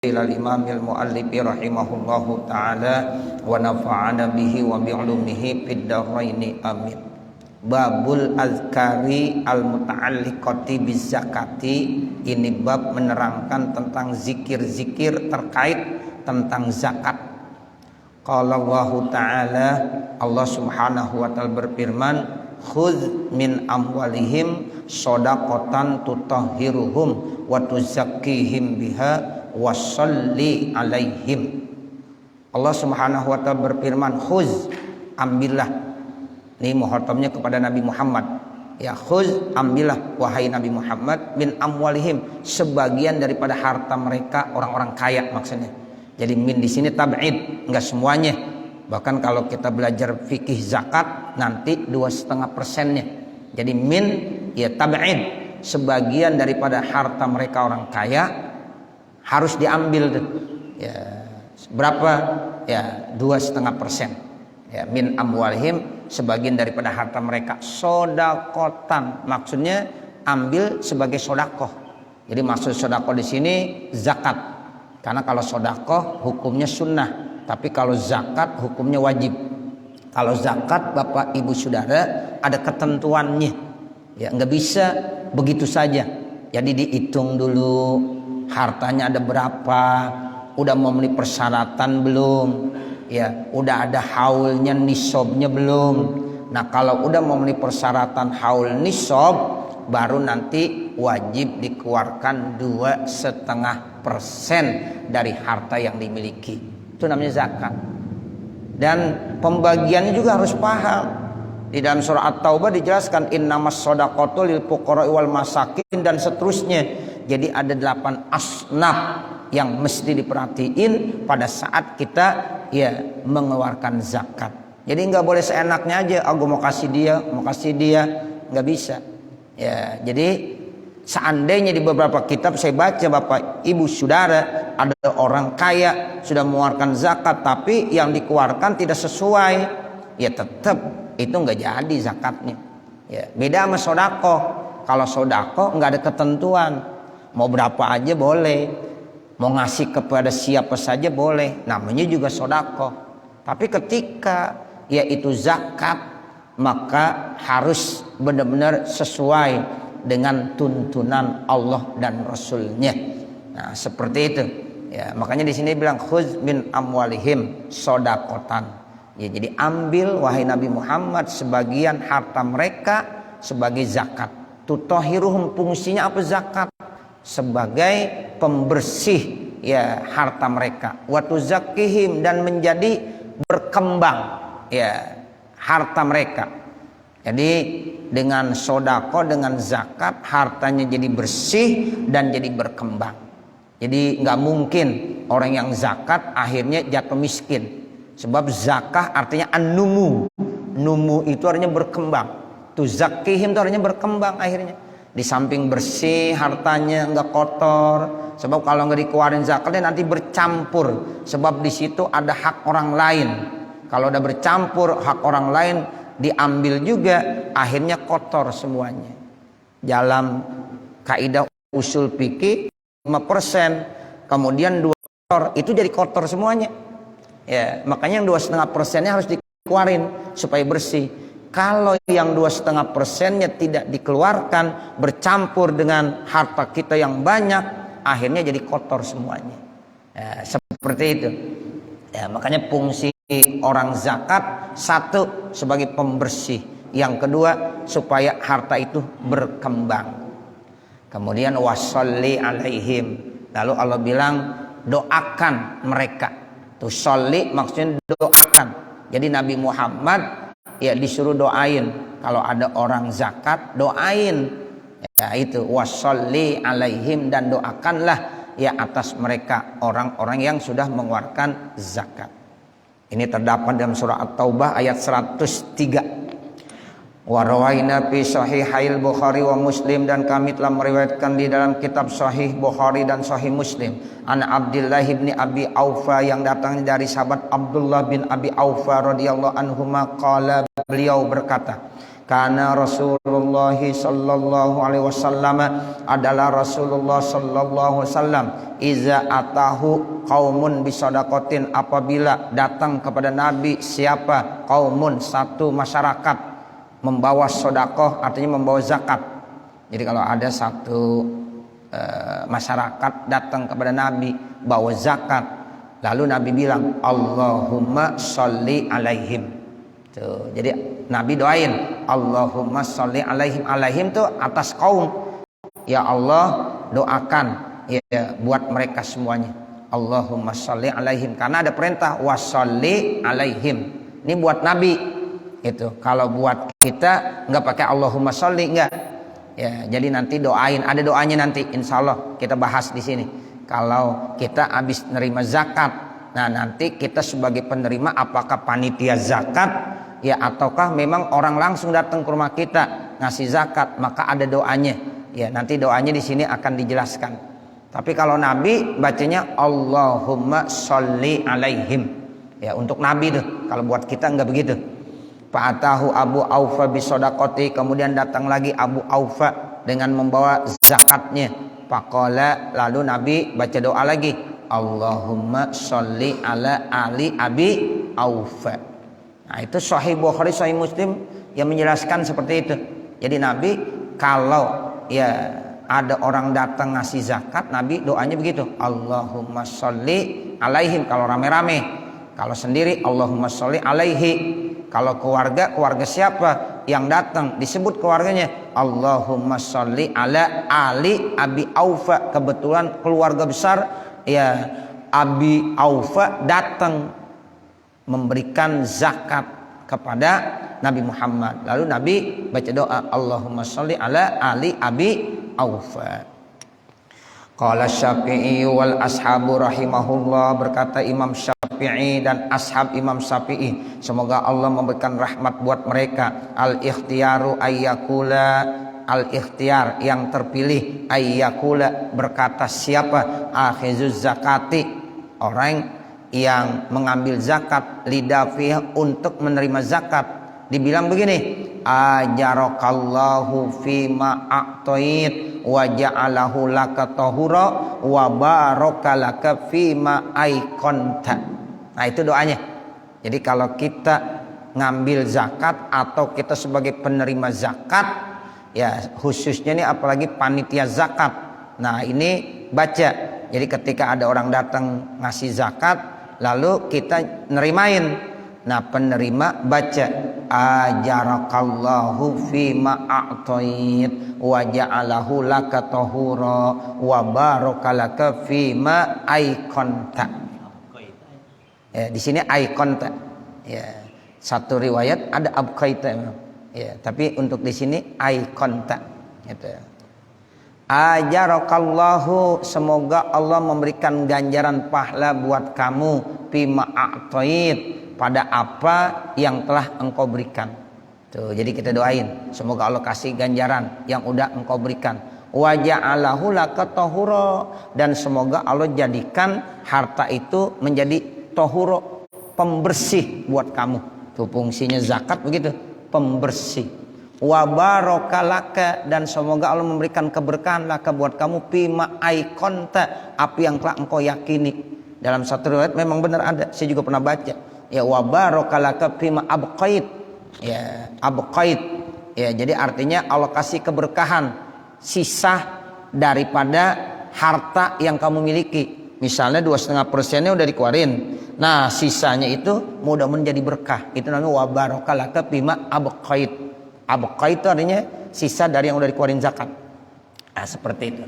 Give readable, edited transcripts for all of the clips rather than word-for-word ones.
ilal imamil muallifi rahimahullahu ta'ala wa nafa'ana bihi wa bi'ulumihi fid dharaini amin. Babul azkari al muta'alliqati bizakati. Ini bab menerangkan tentang zikir-zikir terkait tentang zakat. Qala Allah ta'ala, Allah subhanahu wa ta'ala berfirman, khudz min amwalihim shadaqatan tutahhiruhum wa tuzakkihim biha washolli alaihim. Allah subhanahu wa ta'ala berfirman, khuz, ambillah. Ini muhatabnya kepada Nabi Muhammad. Ya, khuz, ambillah wahai Nabi Muhammad, min amwalihim, sebagian daripada harta mereka, orang-orang kaya maksudnya. Jadi min di sini tab'id, enggak semuanya. Bahkan kalau kita belajar fikih zakat nanti 2,5%-nya. Jadi min ya tab'id, sebagian daripada harta mereka orang kaya harus diambil tuh. Ya, berapa? Ya, 2,5%. Ya, min amwalihim, sebagian daripada harta mereka. Sodakotan, maksudnya ambil sebagai sodakoh. Jadi maksud sodakoh di sini zakat. Karena kalau sodakoh hukumnya sunnah, tapi kalau zakat hukumnya wajib. Kalau zakat, bapak ibu saudara, ada ketentuannya. Ya, nggak bisa begitu saja. Jadi dihitung dulu hartanya ada berapa, udah memenuhi persyaratan belum, ya, udah ada haulnya, nisabnya belum. Nah, kalau udah memenuhi persyaratan haul nisab, baru nanti wajib dikeluarkan 2,5% dari harta yang dimiliki. Itu namanya zakat. Dan pembagiannya juga harus paham. Di dalam surah At-Taubah dijelaskan innamas shadaqatu lil fuqara'i wal masakin dan seterusnya. Jadi ada 8 asnaf yang mesti diperhatiin pada saat kita ya mengeluarkan zakat. Jadi nggak boleh seenaknya aja, aku mau kasih dia, nggak bisa. Ya, jadi seandainya di beberapa kitab saya baca bapak ibu saudara, ada orang kaya sudah mengeluarkan zakat tapi yang dikeluarkan tidak sesuai, ya tetap itu nggak jadi zakatnya. Ya, beda sama sodako. Kalau sodako nggak ada ketentuan, mau berapa aja boleh, mau ngasih kepada siapa saja boleh, namanya juga sodako. Tapi ketika yaitu zakat, maka harus benar-benar sesuai dengan tuntunan Allah dan Rasulnya. Nah, seperti itu. Ya, makanya di sini bilang khuz min amwalihim sodakotan. Ya, jadi ambil wahai Nabi Muhammad sebagian harta mereka sebagai zakat. Tutohiruhum, fungsinya apa zakat? Sebagai pembersih ya harta mereka. Wa tuzakkihim, dan menjadi berkembang ya harta mereka. Jadi dengan sodako, dengan zakat, hartanya jadi bersih dan jadi berkembang. Jadi nggak mungkin orang yang zakat akhirnya jatuh miskin. Sebab zakah artinya an-numu. Numu itu artinya berkembang. Tuzakkihim itu artinya berkembang akhirnya. Di samping bersih hartanya, nggak kotor. Sebab kalau nggak dikeluarin zakatnya nanti bercampur. Sebab di situ ada hak orang lain. Kalau udah bercampur hak orang lain diambil juga, akhirnya kotor semuanya. Dalam kaidah usul fikih 5%, kemudian 2 kotor, itu jadi kotor semuanya. Ya, makanya yang 2,5%-nya harus dikeluarin supaya bersih. Kalau yang 2,5%-nya tidak dikeluarkan, bercampur dengan harta kita yang banyak, akhirnya jadi kotor semuanya. Ya, seperti itu. Ya, makanya fungsi orang zakat, satu sebagai pembersih, yang kedua supaya harta itu berkembang. Kemudian wasolli alaihim, lalu Allah bilang doakan mereka. Tuh sholli maksudnya doakan. Jadi Nabi Muhammad ya disuruh doain. Kalau ada orang zakat, doain. Ya itu wasolli alaihim, dan doakanlah ya atas mereka orang-orang yang sudah mengeluarkan zakat. Ini terdapat dalam surah At-Taubah ayat 103. Wa rawaina fi sahihail Bukhari wa Muslim, dan kami telah meriwayatkan di dalam kitab Sahih Bukhari dan Sahih Muslim, an Abdullah bin Abi Aufa, yang datang dari sahabat Abdullah bin Abi Aufa radhiyallahu anhuma, qala, beliau berkata, Karena Rasulullah sallallahu alaihi wasallam adalah Rasulullah sallallahu alaihi wasallam iza atahu qaumun bisadaqatin, apabila datang kepada Nabi siapa qaumun, satu masyarakat membawa sedekah, artinya membawa zakat. Jadi kalau ada satu masyarakat datang kepada Nabi bawa zakat, lalu Nabi bilang Allahumma sholli alaihim. Tuh, jadi Nabi doain Allahumma sholli alaihim. Alaihim tuh atas kaum. Ya Allah, doakan ya buat mereka semuanya. Allahumma sholli alaihim, karena ada perintah washolli alaihim. Ini buat Nabi. Itu. Kalau buat kita nggak pakai Allahumma sholli, enggak. Ya, jadi nanti doain, ada doanya nanti insya Allah kita bahas di sini. Kalau kita habis nerima zakat, nah nanti kita sebagai penerima apakah panitia zakat ya ataukah memang orang langsung datang ke rumah kita ngasih zakat, maka ada doanya. Ya, nanti doanya di sini akan dijelaskan. Tapi kalau Nabi bacanya Allahumma sholli alaihim. Ya, untuk Nabi tuh. Kalau buat kita enggak begitu. Fa'atahu Abu Aufa bisodaqati, kemudian datang lagi Abu Aufa dengan membawa zakatnya. Faqala, lalu Nabi baca doa lagi Allahumma sholli ala ali Abi Aufa. Nah, itu Sahih Bukhari, Sahih Muslim yang menjelaskan seperti itu. Jadi Nabi kalau ya ada orang datang ngasih zakat, Nabi doanya begitu Allahumma sholli alaihim kalau rame-rame. Kalau sendiri Allahumma sholli alaihi. Kalau keluarga siapa yang datang disebut keluarganya Allahumma sholli ala ali Abi Aufa. Kebetulan keluarga besar ya Abi Aufa datang memberikan zakat kepada Nabi Muhammad. Lalu Nabi baca doa Allahumma sholli ala ali Abi Aufa. Qala Syafi'i wal ashabu rahimahullah, berkata Imam Syafi'i dan ashab Imam Syafi'i, semoga Allah memberikan rahmat buat mereka, al-ikhtiyaru ayyakula, al-ikhtiyar yang terpilih, ayyakula berkata siapa, akhizuz zakati orang yang mengambil zakat, lidafih untuk menerima zakat. Dibilang begini, ajarakallahu fima a'toit wa ja'alahu laka tahura wa barakalaka fima aikonta. Nah, itu doanya. Jadi kalau kita ngambil zakat atau kita sebagai penerima zakat, ya khususnya ini apalagi panitia zakat. Nah, ini baca. Jadi ketika ada orang datang ngasih zakat, lalu kita nerimain. Nah, penerima baca ajarakallahu fima a'toit wa ja'alahu laka tahura wa barakalaka fima aikonta. Ya, di sini aikonta. Ya, satu riwayat ada abqaita. Ya, tapi untuk di sini aikonta. Gitu. Ajarakallahu, semoga Allah memberikan ganjaran pahala buat kamu fima a'toit, pada apa yang telah engkau berikan. Tuh, jadi kita doain semoga Allah kasih ganjaran yang udah engkau berikan. Wa ja'alahu laka tahura, dan semoga Allah jadikan harta itu menjadi tahura, pembersih buat kamu. Tuh fungsinya zakat begitu, pembersih. Wa barakalaka, dan semoga Allah memberikan keberkahan laka buat kamu fima aikonta, apa yang telah engkau yakini. Dalam satu riwayat memang benar ada, saya juga pernah baca. Ya wa barakalaka fima abqait. Ya, abqait. Ya, jadi artinya Allah kasih keberkahan sisa daripada harta yang kamu miliki. Misalnya 2,5%-nya udah dikeluarin. Nah, sisanya itu mudah menjadi berkah. Itu namanya wa barakalaka fima abqait. Abqait itu artinya sisa dari yang udah dikeluarin zakat. Nah, seperti itu.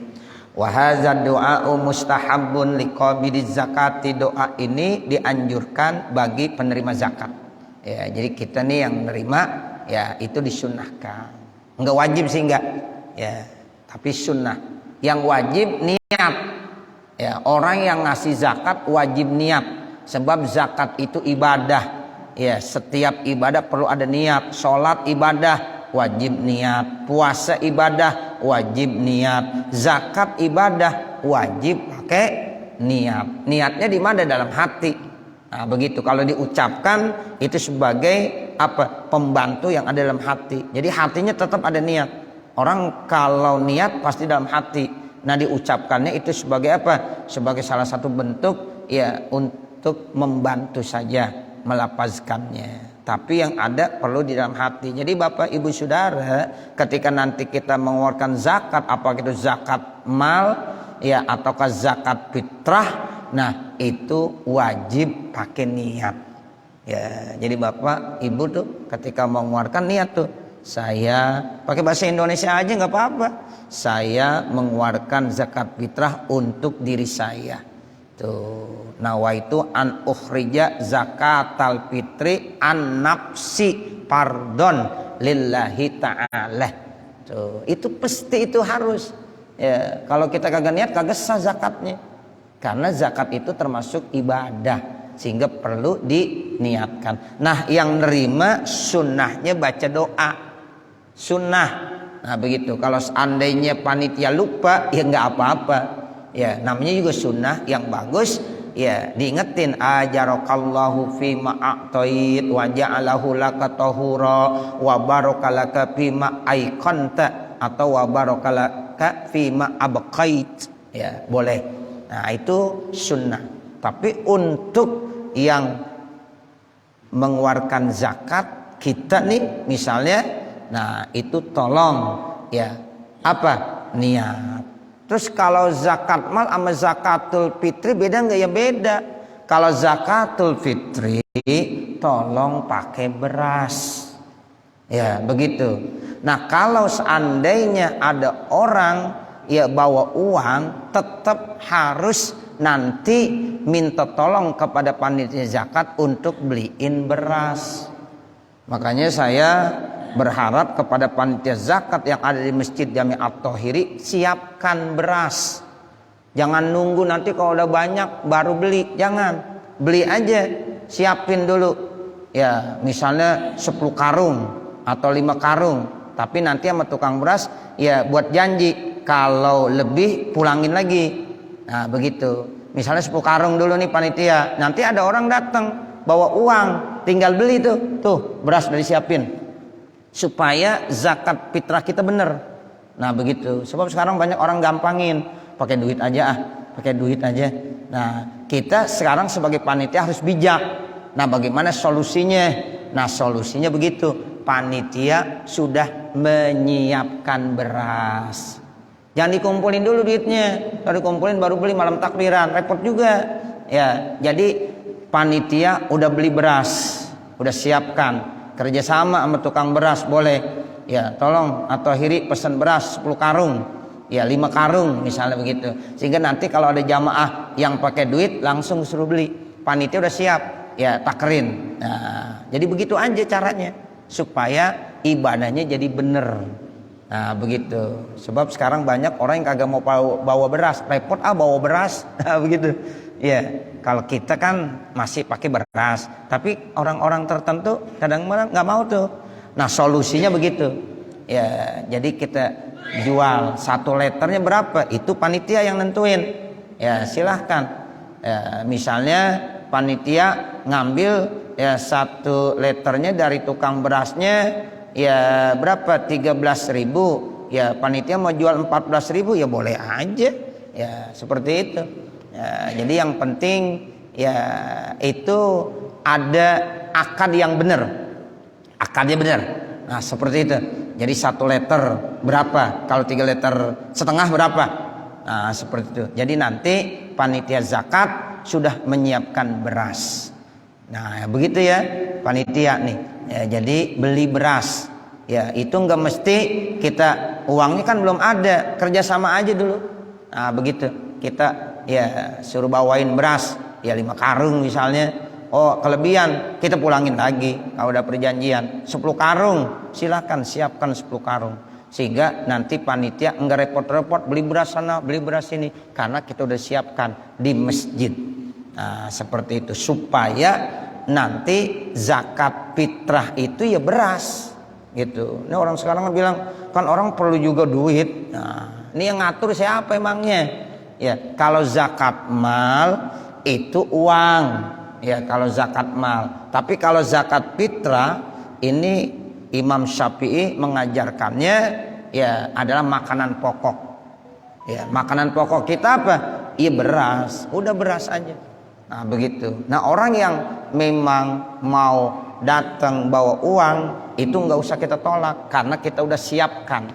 Wa hadza du'a'u mustahabbun liqabidiz zakati, doa ini dianjurkan bagi penerima zakat. Ya, jadi kita nih yang menerima ya itu disunnahkan. Enggak wajib sih enggak. Ya, tapi sunnah. Yang wajib niat. Ya, orang yang ngasih zakat wajib niat, sebab zakat itu ibadah. Ya, setiap ibadah perlu ada niat. Salat ibadah wajib niat, puasa ibadah wajib niat, zakat ibadah wajib pakai niat. Niatnya di mana? Dalam hati. Nah, begitu. Kalau diucapkan itu sebagai apa? Pembantu yang ada dalam hati. Jadi hatinya tetap ada niat. Orang kalau niat pasti dalam hati. Nah, diucapkannya itu sebagai apa? Sebagai salah satu bentuk ya untuk membantu saja melapazkannya. Tapi yang ada perlu di dalam hati. Jadi Bapak Ibu Saudara, ketika nanti kita mengeluarkan zakat, apakah itu zakat mal ya ataukah zakat fitrah, nah itu wajib pakai niat. Ya, jadi Bapak Ibu tuh ketika mau mengeluarkan niat tuh, saya pakai bahasa Indonesia aja nggak apa-apa. Saya mengeluarkan zakat fitrah untuk diri saya. Tuh, nawaitu an ukhrija zakatal fitri an nafsi pardon lillahi ta'ala. Tuh, itu pasti itu harus. Ya, kalau kita kagak niat kagak sah zakatnya. Karena zakat itu termasuk ibadah sehingga perlu diniatkan. Nah, yang nerima sunnahnya baca doa. Sunnah. Nah, begitu. Kalau seandainya panitia lupa ya nggak apa-apa. Ya, namanya juga sunnah yang bagus. Ya, diingetin ajarakallahu fima a'tait wa ja'alahu laka tahura wa barakalaka fima aiqanta atau wa barakalaka fima abqait. Ya, boleh. Nah, itu sunnah. Tapi untuk yang mengeluarkan zakat kita nih misalnya, nah itu tolong ya apa? Niat. Terus kalau zakat mal sama zakatul fitri beda nggak? Ya beda. Kalau zakatul fitri tolong pakai beras. Ya begitu. Nah kalau seandainya ada orang ya bawa uang, tetap harus nanti minta tolong kepada panitia zakat untuk beliin beras. Makanya saya berharap kepada panitia zakat yang ada di Masjid Jami'at Thohiri, siapkan beras. Jangan nunggu nanti kalau udah banyak baru beli. Jangan, beli aja, siapin dulu. Ya misalnya 10 karung atau 5 karung. Tapi nanti sama tukang beras ya buat janji, kalau lebih pulangin lagi. Nah begitu. Misalnya 10 karung dulu nih panitia. Nanti ada orang datang bawa uang, tinggal beli tuh beras udah disiapin. Supaya zakat fitrah kita bener. Nah begitu. Sebab sekarang banyak orang gampangin, pakai duit aja pakai duit aja. Nah kita sekarang sebagai panitia harus bijak. Nah bagaimana solusinya? Nah solusinya begitu. Panitia sudah menyiapkan beras. Jangan dikumpulin dulu duitnya. Kalau dikumpulin baru beli malam takbiran, repot juga. Ya, jadi panitia udah beli beras, udah siapkan. Kerjasama sama tukang beras boleh. Ya, tolong atau akhiri pesan beras 10 karung. Ya, 5 karung misalnya begitu. Sehingga nanti kalau ada jamaah yang pakai duit langsung suruh beli. Panitia udah siap, ya takrin. Nah, jadi begitu aja caranya supaya ibadahnya jadi bener. Nah begitu. Sebab sekarang banyak orang yang kagak mau bawa beras, repot bawa beras. Nah, begitu. Ya, kalau kita kan masih pakai beras, tapi orang-orang tertentu kadang-kadang nggak mau tuh. Nah solusinya begitu. Ya, jadi kita jual 1 liternya berapa? Itu panitia yang nentuin. Ya silahkan. Ya, misalnya panitia ngambil ya 1 liternya dari tukang berasnya. Ya berapa? 13.000. Ya panitia mau jual 14.000 ya boleh aja. Ya seperti itu. Ya, jadi yang penting ya itu ada akad yang benar. Akadnya benar. Nah seperti itu. Jadi 1 liter berapa? Kalau 3 liter setengah berapa? Nah seperti itu. Jadi nanti panitia zakat sudah menyiapkan beras. Nah begitu ya panitia nih. Ya, jadi beli beras. Ya itu nggak mesti kita uangnya kan belum ada, kerjasama aja dulu. Nah begitu kita ya suruh bawain beras ya 5 karung misalnya. Oh kelebihan kita pulangin lagi kalau udah perjanjian 10 karung. Silahkan siapkan 10 karung sehingga nanti panitia enggak repot-repot beli beras sana beli beras sini karena kita udah siapkan di masjid. Nah seperti itu supaya nanti zakat fitrah itu ya beras gitu. Ini orang sekarang bilang kan orang perlu juga duit. Nah, ini yang ngatur siapa emangnya? Ya, kalau zakat mal itu uang. Ya, kalau zakat mal. Tapi kalau zakat fitrah ini Imam Syafi'i mengajarkannya ya adalah makanan pokok. Ya, makanan pokok kita apa? Iya beras, udah beras aja. Nah begitu. Nah orang yang memang mau datang bawa uang itu nggak usah kita tolak karena kita udah siapkan.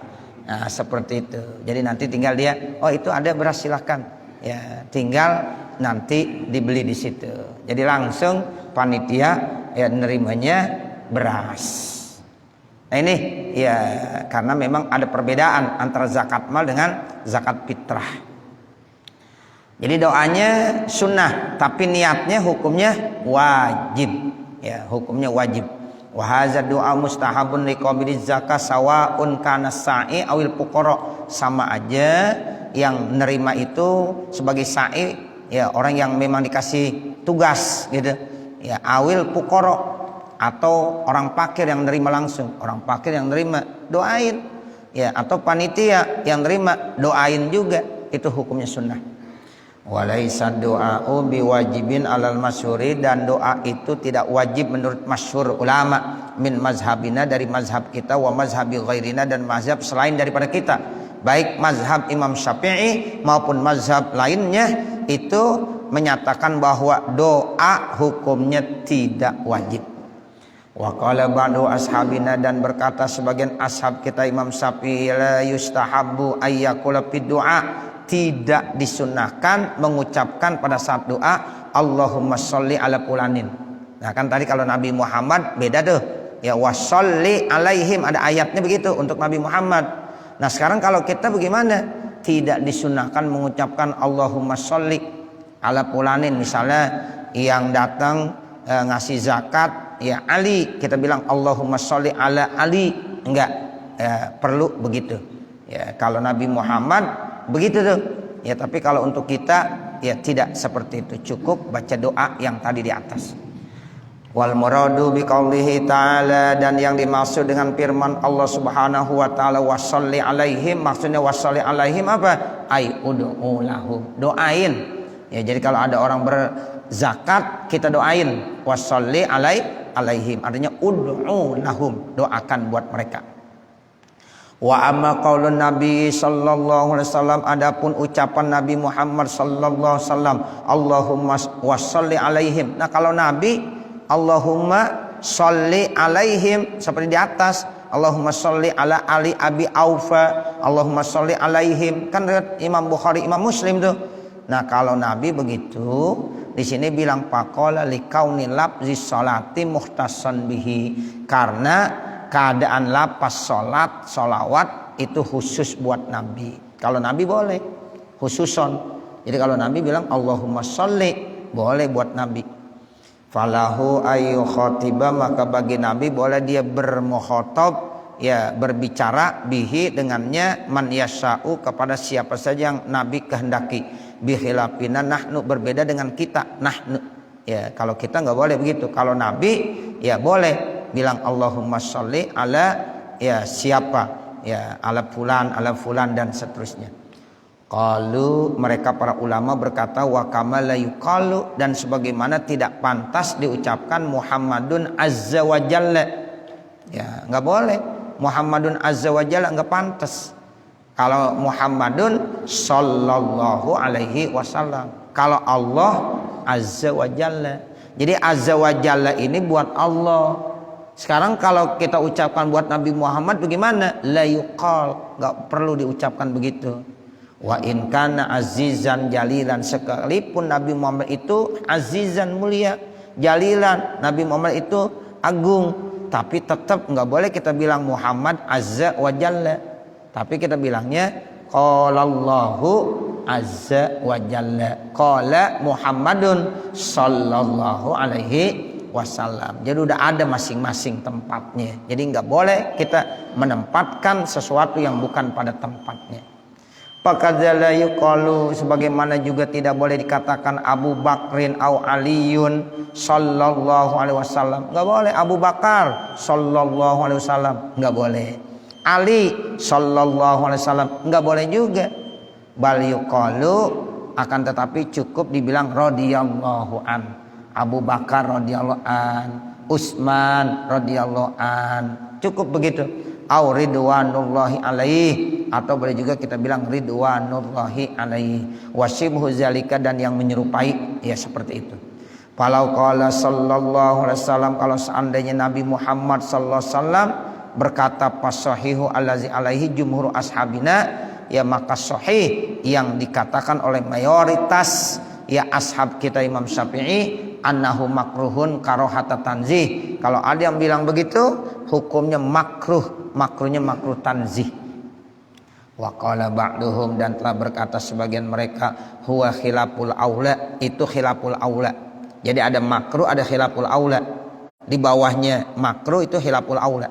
Nah seperti itu. Jadi nanti tinggal dia, oh itu ada beras silahkan. Ya tinggal nanti dibeli di situ. Jadi langsung panitia ya nerimanya beras. Nah ini ya karena memang ada perbedaan antara zakat mal dengan zakat fitrah. Jadi doanya sunnah tapi niatnya hukumnya wajib. Ya hukumnya wajib. Wa hadza du'a mustahabun liqabiliz zakat sawaun kana sa'i awil fuqara. Sama aja yang nerima itu sebagai sa'i ya orang yang memang dikasih tugas gitu. Ya awil fuqara atau orang fakir yang nerima langsung. Orang fakir yang nerima doain ya atau panitia yang nerima doain juga. Itu hukumnya sunnah. Walaisa du'a'u biwajibin alal masyhuri, dan doa itu tidak wajib menurut masyhur ulama min mazhabina dari mazhab kita wa mazhabi ghairina dan mazhab selain daripada kita. Baik mazhab Imam Syafi'i maupun mazhab lainnya itu menyatakan bahwa doa hukumnya tidak wajib. Wa qala ba'du ashabina, dan berkata sebagian ashab kita Imam Syafi'i la yustahabbu ayyakula fid du'a, tidak disunahkan mengucapkan pada saat doa Allahumma sholli ala fulanin. Nah kan tadi kalau Nabi Muhammad beda tuh ya washolli alaihim, ada ayatnya begitu untuk Nabi Muhammad. Nah sekarang kalau kita bagaimana? Tidak disunahkan mengucapkan Allahumma sholli ala fulanin. Misalnya yang datang ngasih zakat ya Ali, kita bilang Allahumma sholli ala Ali, enggak ya, perlu begitu ya. Kalau Nabi Muhammad begitu tuh ya, tapi kalau untuk kita ya tidak seperti itu, cukup baca doa yang tadi di atas. Wal muradu biqaulihi ta'ala, dan yang dimaksud dengan firman Allah Subhanahu wa taala washolli alaihim, maksudnya washolli alaihim apa? Ai ud'u lahum, doain ya. Jadi kalau ada orang berzakat kita doain washolli alaihim, artinya ud'u lahum, doakan buat mereka. Wa amma qaulun Nabi sallallahu alaihi wasallam, adapun ucapan Nabi Muhammad sallallahu alaihi wasallam Allahumma washolli alaihim. Nah kalau Nabi Allahumma sholli alaihim seperti di atas, Allahumma sholli ala Ali Abi Aufa, Allahumma sholli alaihim, kan Imam Bukhari Imam Muslim tuh. Nah kalau Nabi begitu, di sini bilang faqala likauni lafzi sholati mukhtassan bihi, karena keadaan lapas sholat, sholawat itu khusus buat Nabi. Kalau Nabi boleh khususon. Jadi kalau Nabi bilang Allahumma sholli, boleh buat Nabi. Falahu ayu khotiba, maka bagi Nabi boleh dia bermukhatab ya, berbicara bihi dengannya man yasha'u, kepada siapa saja yang Nabi kehendaki. Bihilafina nahnu, berbeda dengan kita nahnu ya. Kalau kita nggak boleh begitu. Kalau Nabi ya boleh bilang Allahumma sholli ala ya siapa ya, ala fulan dan seterusnya. Qalu, mereka para ulama berkata wa kama la yuqalu, dan sebagaimana tidak pantas diucapkan Muhammadun azza wa jalla ya, nggak boleh Muhammadun azza wa jalla, nggak pantas. Kalau Muhammadun sallallahu alaihi wasallam, kalau Allah azza wa jalla. Jadi azza wa jalla ini buat Allah. Sekarang kalau kita ucapkan buat Nabi Muhammad bagaimana? La yuqal, nggak perlu diucapkan begitu. Wa in kana azizan jalilan, sekalipun Nabi Muhammad itu azizan mulia, jalilan Nabi Muhammad itu agung, tapi tetap nggak boleh kita bilang Muhammad azza wa jalla, tapi kita bilangnya qalallahu azza wa jalla, qala Muhammadun sallallahu alaihi wasallam. Jadi udah ada masing-masing tempatnya. Jadi nggak boleh kita menempatkan sesuatu yang bukan pada tempatnya. Fakadzala yuqalu, sebagaimana juga tidak boleh dikatakan Abu Bakrin au Aliyun sallallahu alaihi wasallam, enggak boleh. Abu Bakar sallallahu alaihi wasallam enggak boleh. Ali sallallahu alaihi wasallam enggak boleh juga. Bal yuqalu, akan tetapi cukup dibilang radhiyallahu an, Abu Bakar radhiyallahu an, Utsman radhiyallahu an. Cukup begitu. Au ridwanullahi alaihi, atau boleh juga kita bilang ridwanullahi alaihi. Wasibhu zalika, dan yang menyerupai ya seperti itu. Falau qala sallallahu alaihi wasallam, kalau seandainya Nabi Muhammad sallallahu alaihi wasallam berkata fasahihu allazi alaihi jumhur ashabina, ya maka sahih yang dikatakan oleh mayoritas ya ashab kita Imam Syafi'i, annahu makruhun karohata tanzih. Kalau ada yang bilang begitu, hukumnya makruh, makruhnya makruh tanzih. Wa qala ba'duhum, dan telah berkata sebagian mereka, huwa khilaful aula, itu khilaful aula. Jadi ada makruh, ada khilaful aula. Di bawahnya makruh itu khilaful aula.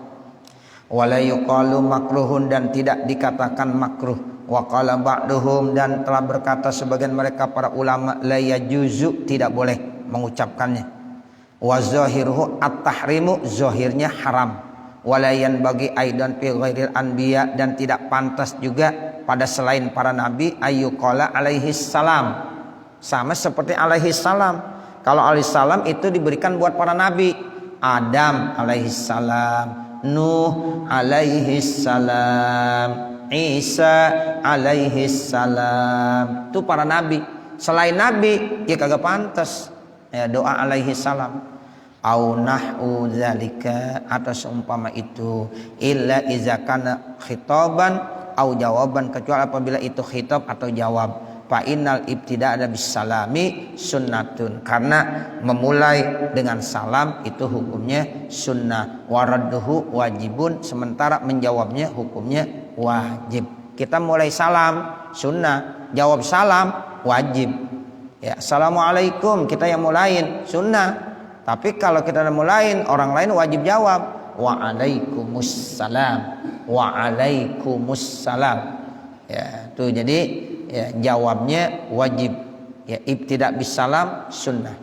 Wala yuqalu makruhun, dan tidak dikatakan makruh. Wa qala ba'duhum, dan telah berkata sebagian mereka para ulama, la yajuzu, tidak boleh mengucapkannya. Wa zahiruhu at-tahrimu, zahirnya haram. Wala yanbaghi aidan fi ghairil anbiya, dan tidak pantas juga pada selain para nabi, ayyuqala alaihi salam. Sama seperti alaihi salam. Kalau alaihi salam itu diberikan buat para nabi. Adam alaihi salam, Nuh alaihi salam, Isa alaihi salam. Itu para nabi. Selain nabi ya kagak pantas ya doa alaihi salam. Au nahu zalika, atau seumpama itu, illa iza kana khitaban au jawaban, kecuali apabila itu khitab atau jawab. Fa innal ibtida' ada bisalami sunnatun, karena memulai dengan salam itu hukumnya sunnah. Waradduhu wajibun, sementara menjawabnya hukumnya wajib. Kita mulai salam sunnah, jawab salam wajib. Ya, assalamualaikum kita yang mulain sunnah. Tapi kalau kita yang mulain, orang lain wajib jawab waalaikumsalam, waalaikumsalam. Ya, tuh jadi ya, jawabnya wajib. Ya, ibtida' bisalam sunnah.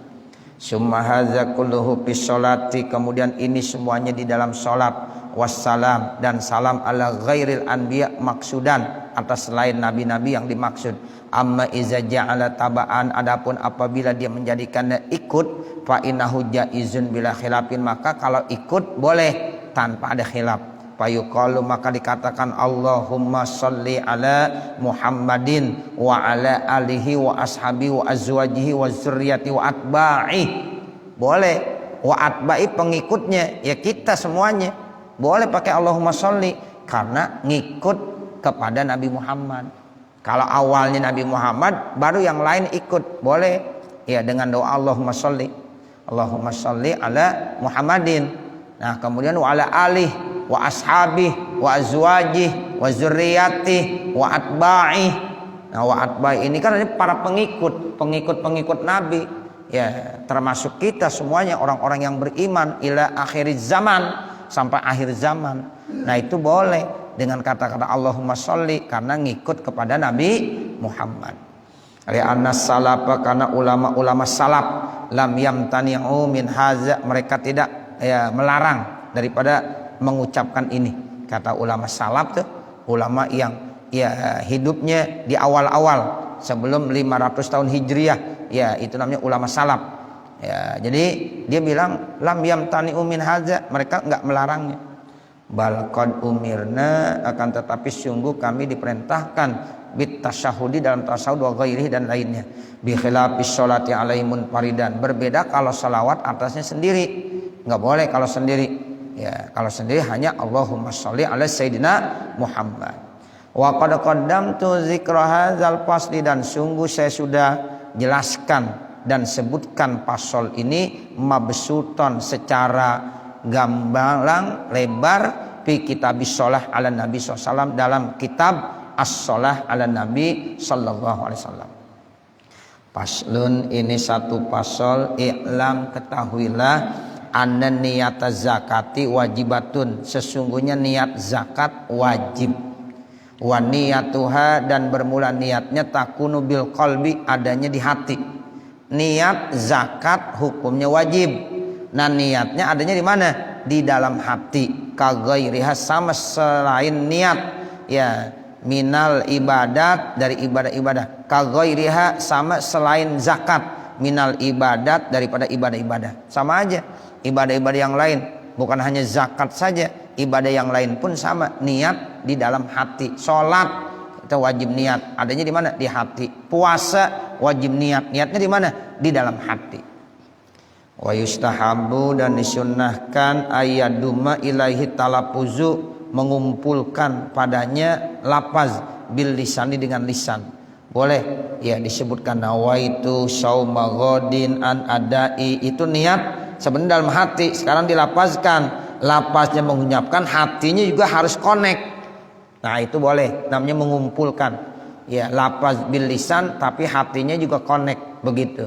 Summa hadza kulluhu fi sholati, kemudian ini semuanya di dalam salat. Wassalam, dan salam ala ghairil anbiya maksudan, atas selain nabi-nabi yang dimaksud. Amma iza ja'ala taba'an, adapun apabila dia menjadikannya ikut, fa innahu jaizun bila khilafin, maka kalau ikut boleh tanpa ada khilaf. Fayuqalu, maka dikatakan Allahumma sholli ala Muhammadin wa ala alihi wa ashabi wa azwajihi wa zurriyati wa atba'i. Boleh, wa atba'i pengikutnya, ya kita semuanya. Boleh pakai Allahumma sholli karena ngikut kepada Nabi Muhammad. Kalau awalnya Nabi Muhammad, baru yang lain ikut, boleh ya dengan doa Allahumma sholli. Allahumma sholli ala Muhammadin. Nah, kemudian wa ala alih wa ashabih wa azwajih wa zurriyatih wa atba'i. Nah, wa atba'i ini kan ini para pengikut Nabi. Ya, termasuk kita semuanya orang-orang yang beriman ila akhir zaman, sampai akhir zaman. Nah, itu boleh dengan kata-kata Allahumma sholli karena ngikut kepada Nabi Muhammad. Li'anna salafa, karena ulama-ulama salaf lam yamtani'u min haza, mereka tidak ya melarang daripada mengucapkan ini. Kata ulama salaf tuh ulama yang ya hidupnya di awal-awal sebelum 500 tahun Hijriah, ya itu namanya ulama salaf. Ya, jadi dia bilang lam yamtani'u min haza, mereka enggak melarangnya. Bal qad umirna, akan tetapi sungguh kami diperintahkan bit tasyahudi dalam tasyahud wa ghairihi dan lainnya. Bi khilafis sholati alaihi munfaridan, berbeda kalau salawat atasnya sendiri. Enggak boleh kalau sendiri. Ya, kalau sendiri hanya Allahumma sholli ala sayyidina Muhammad. Wa qad qaddamtu dzikra hadzal fasli, dan sungguh saya sudah jelaskan dan sebutkan pasal ini mabsuton secara gamblang lebar fi kitabis shalah ala nabi sallallahu dalam kitab as-shalah ala nabi sallallahu alaihi wasallam. Paslun, ini satu pasal. I'lam, ketahuilah, anna niyata zakati wajibatun, sesungguhnya niat zakat wajib. Wa niyatuha, dan bermula niatnya takunu bil qalbi, adanya di hati. Niat zakat hukumnya wajib. Nah, niatnya adanya di mana? Di dalam hati. Kaghairiha, sama selain niat. Ya, minal ibadat, dari ibadah-ibadah. Kaghairiha, sama selain zakat. minal ibadat, daripada ibadah-ibadah. Sama aja ibadah-ibadah yang lain, bukan hanya zakat saja, ibadah yang lain pun sama, niat di dalam hati. Sholat kita wajib niat, adanya di mana? Di hati. Puasa wajib niat, niatnya di mana? Di dalam hati. Wa yustahabu, dan disunnahkan ayaduma ilaihi talapuzu, mengumpulkan padanya lapaz bil lisani, dengan lisan. Boleh ya disebutkan nawaitu sauma ghadin an adai, itu niat sebenarnya dalam hati, sekarang dilapazkan, lapaznya mengucapkan, hatinya juga harus connect. Nah itu boleh, namanya mengumpulkan ya, lapaz bil lisan tapi hatinya juga connect. Begitu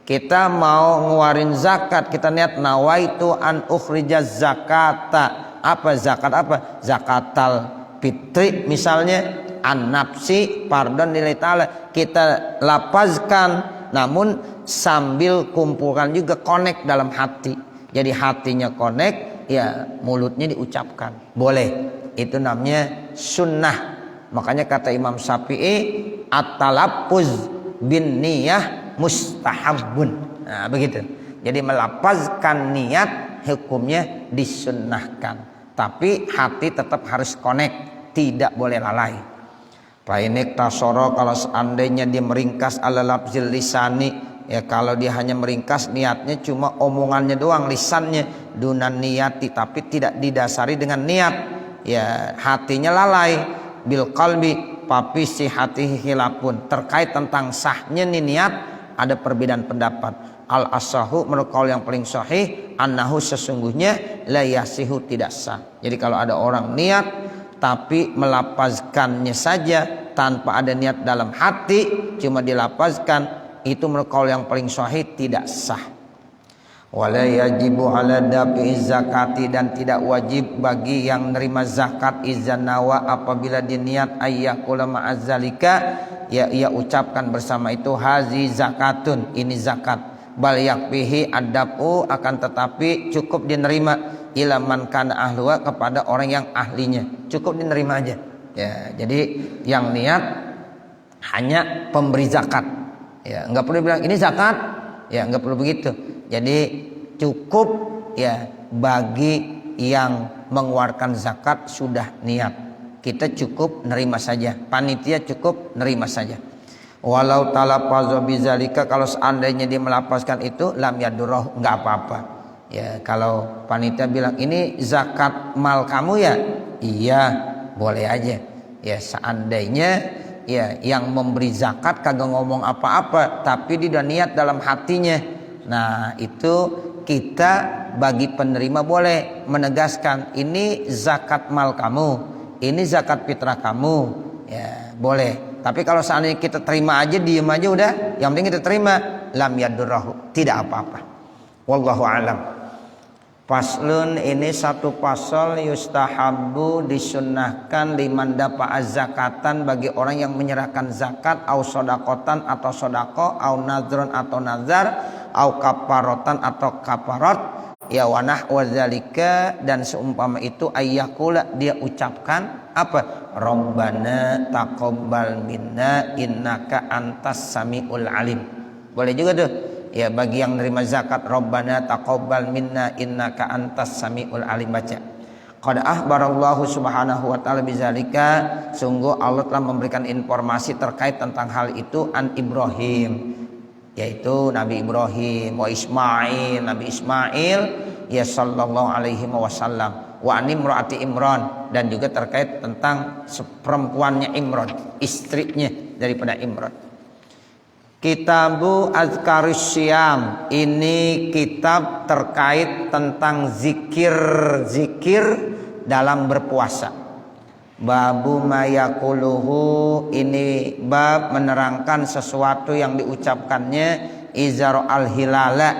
kita mau ngeluarin zakat, kita niat nawaitu an ukhrijaz zakata. Apa zakat? Apa? Zakatal fitri misalnya, an nafsi, pardon lillahi ta'ala, kita lapazkan namun sambil kumpulkan juga, connect dalam hati. Jadi hatinya connect, ya mulutnya diucapkan. Boleh, itu namanya sunnah. Makanya kata Imam Syafi'i, at-talaffuz bin niyah mustahabun. Nah begitu. Jadi melapazkan niat hukumnya disunnahkan, tapi hati tetap harus connect, tidak boleh lalai. Painek tasoro, kalau seandainya dia meringkas ala lafzil lisani, ya kalau dia hanya meringkas niatnya cuma omongannya doang, lisannya dunan niyati, tapi tidak didasari dengan niat, ya hatinya lalai. Bil qalbi, tapi si hati hilapun. Terkait tentang sahnya nih niat ada perbedaan pendapat. Al asahu, menurut kaul yang paling sahih, annahu, sesungguhnya la yasihu, tidak sah. Jadi kalau ada orang niat tapi melapazkannya saja tanpa ada niat dalam hati, cuma dilapazkan, itu menurut kaul yang paling sahih tidak sah. Wala yajibu ala dafi zakati, dan tidak wajib bagi yang nerima zakat izan nawa, apabila dia niat ayyakula ma'azzalika, ya ia ucapkan bersama itu hazi zakatun, ini zakat. Bal yakfihi adabu, akan tetapi cukup dinerima ilaman kana ahluha, kepada orang yang ahlinya, cukup dinerima aja ya. Jadi yang niat hanya pemberi zakat ya, nggak perlu bilang ini zakat ya, nggak perlu begitu. Jadi cukup ya bagi yang mengeluarkan zakat sudah niat, kita cukup nerima saja, panitia cukup nerima saja. Walau talaffaza bizalika, kalau seandainya dia melapaskan itu, lam yadurrah, enggak apa-apa. Ya, kalau panitia bilang ini zakat mal kamu ya, iya, boleh aja. Ya, seandainya ya yang memberi zakat kagak ngomong apa-apa, tapi dia udah niat dalam hatinya. Nah, itu kita bagi penerima boleh menegaskan ini zakat mal kamu, ini zakat fitrah kamu. Ya, boleh. Tapi kalau seandainya kita terima aja, diem aja udah, yang penting kita terima, lam yadurrahu, tidak apa-apa. Wallahu alam. Faslun, ini satu pasal, yustahabbu, disunnahkan, liman dafa'a zakatan, bagi orang yang menyerahkan zakat, au sodakotan atau sodako, au nadron atau nazar, au kaparotan atau kaparot, ya wanah wazalika, dan seumpama itu, ayyakula, dia ucapkan apa? Rabbana taqabbal minna innaka antas samiul alim. Boleh juga tuh ya bagi yang nerima zakat, Rabbana taqabbal minna innaka antas samiul alim, baca. Qad ahbarallahu subhanahu wa ta'ala bizalika, sungguh Allah telah memberikan informasi terkait tentang hal itu, an Ibrahim, yaitu Nabi Ibrahim, wa Ismail, Nabi Ismail ya sallallahu alaihi wasallam, wa nimraati Imran, dan juga terkait tentang perempuannya Imran, istrinya daripada Imran. Kitabu Azkarus Syam, ini kitab terkait tentang zikir-zikir dalam berpuasa. Babu mayakuluhu, ini bab menerangkan sesuatu yang diucapkannya izar al-hilala,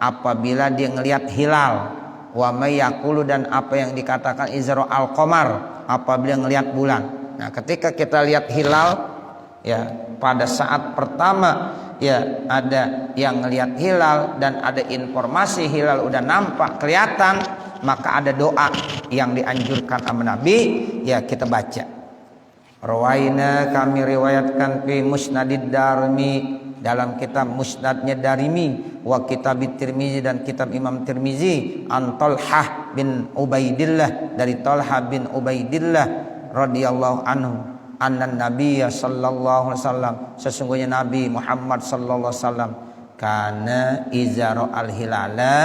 apabila dia ngelihat hilal. Wa mayakulu, dan apa yang dikatakan izar al-qamar, apabila ngelihat bulan. Nah, ketika kita lihat hilal ya, pada saat pertama ya ada yang ngelihat hilal dan ada informasi hilal udah nampak kelihatan, maka ada doa yang dianjurkan sama Nabi, ya kita baca. Rawaina, kami riwayatkan fi musnadid Darimi, dalam kitab Musnadnya Darimi, wa kitab Tirmizi dan kitab Imam Tirmizi, an Talhah bin Ubaidillah, dari Talhah bin Ubaidillah radhiyallahu anhu, anna Nabiyya sallallahu alaihi wasallam, sesungguhnya Nabi Muhammad sallallahu alaihi wasallam, kana izara al-hilala,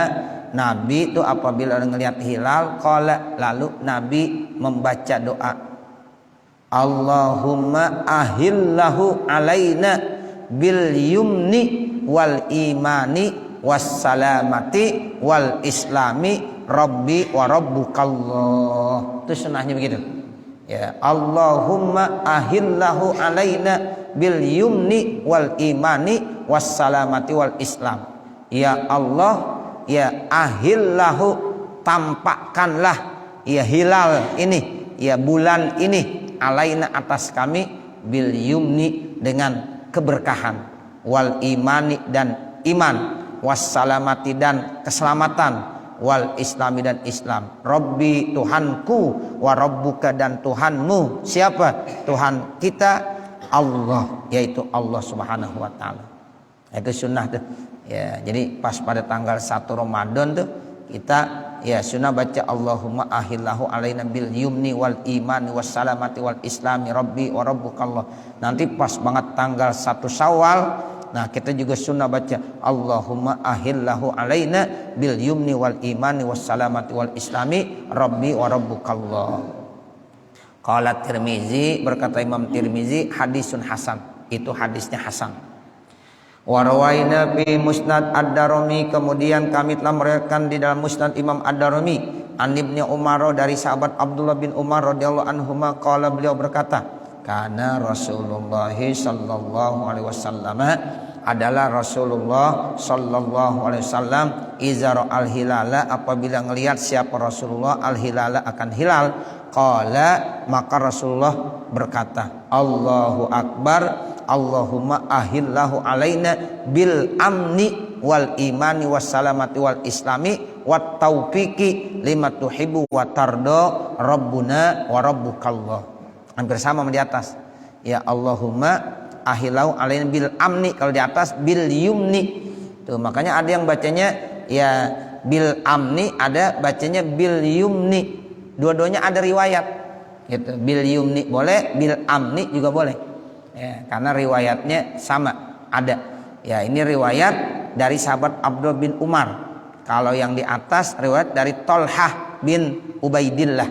Nabi itu apabila ngelihat hilal, qala, lalu Nabi membaca doa, Allahumma ahillahu alaina bil yumni wal imani was salamati wal islami rabbi wa rabbukallah. Itu sunnahnya begitu. Ya, Allahumma ahillahu alaina bil yumni wal imani was salamati wal islam. Ya Allah, ya ahillahu, tampakkanlah ya hilal ini, ya bulan ini, alaina atas kami, bil yumni dengan keberkahan, wal imani dan iman, wassalamati dan keselamatan, wal islami dan Islam, Rabbi Tuhanku, wa rabbuka dan Tuhanmu. Siapa? Tuhan kita Allah, yaitu Allah Subhanahu wa taala. Itu sunnah tuh. Ya, jadi pas pada tanggal 1 Ramadan tuh kita ya sunnah baca Allahumma ahillahu alaina bil yumni wal imani wassalamati wal islami rabbi wa rabbukallah. Nanti pas banget tanggal 1 Syawal, nah kita juga sunnah baca Allahumma ahillahu alaina bil yumni wal imani wassalamati wal islami rabbi wa rabbukallah. Qala Tirmizi, berkata Imam Tirmizi, hadisun hasan, itu hadisnya hasan. Warwaina fi Musnad Ad-Darimi, kemudian kami telah meriwayatkan di dalam Musnad Imam Ad-Darimi, an Ibnu Umar, dari sahabat Abdullah bin Umar radhiyallahu anhuma, qala, beliau berkata, kana Rasulullah sallallahu alaihi wasallam, adalah Rasulullah sallallahu alaihi wasallam, izara al-hilala, apabila ngelihat siapa Rasulullah al-hilala akan hilal, qala, maka Rasulullah berkata, Allahu akbar, Allahumma ahillahu alaina bil amni wal imani wassalamati wal islami wat taufiqi lima tuhibbu wa tardo rabbuna wa rabbukallah. Hampir sama di atas. Ya Allahumma ahillahu alaina bil amni, kalau di atas bil yumni. Tuh makanya ada yang bacanya ya bil amni, ada bacanya bil yumni. Dua-duanya ada riwayat. Gitu. Bil yumni boleh, bil amni juga boleh. Ya, karena riwayatnya sama ada. Ya, ini riwayat dari sahabat Abdullah bin Umar. Kalau yang di atas riwayat dari Talhah bin Ubaidillah.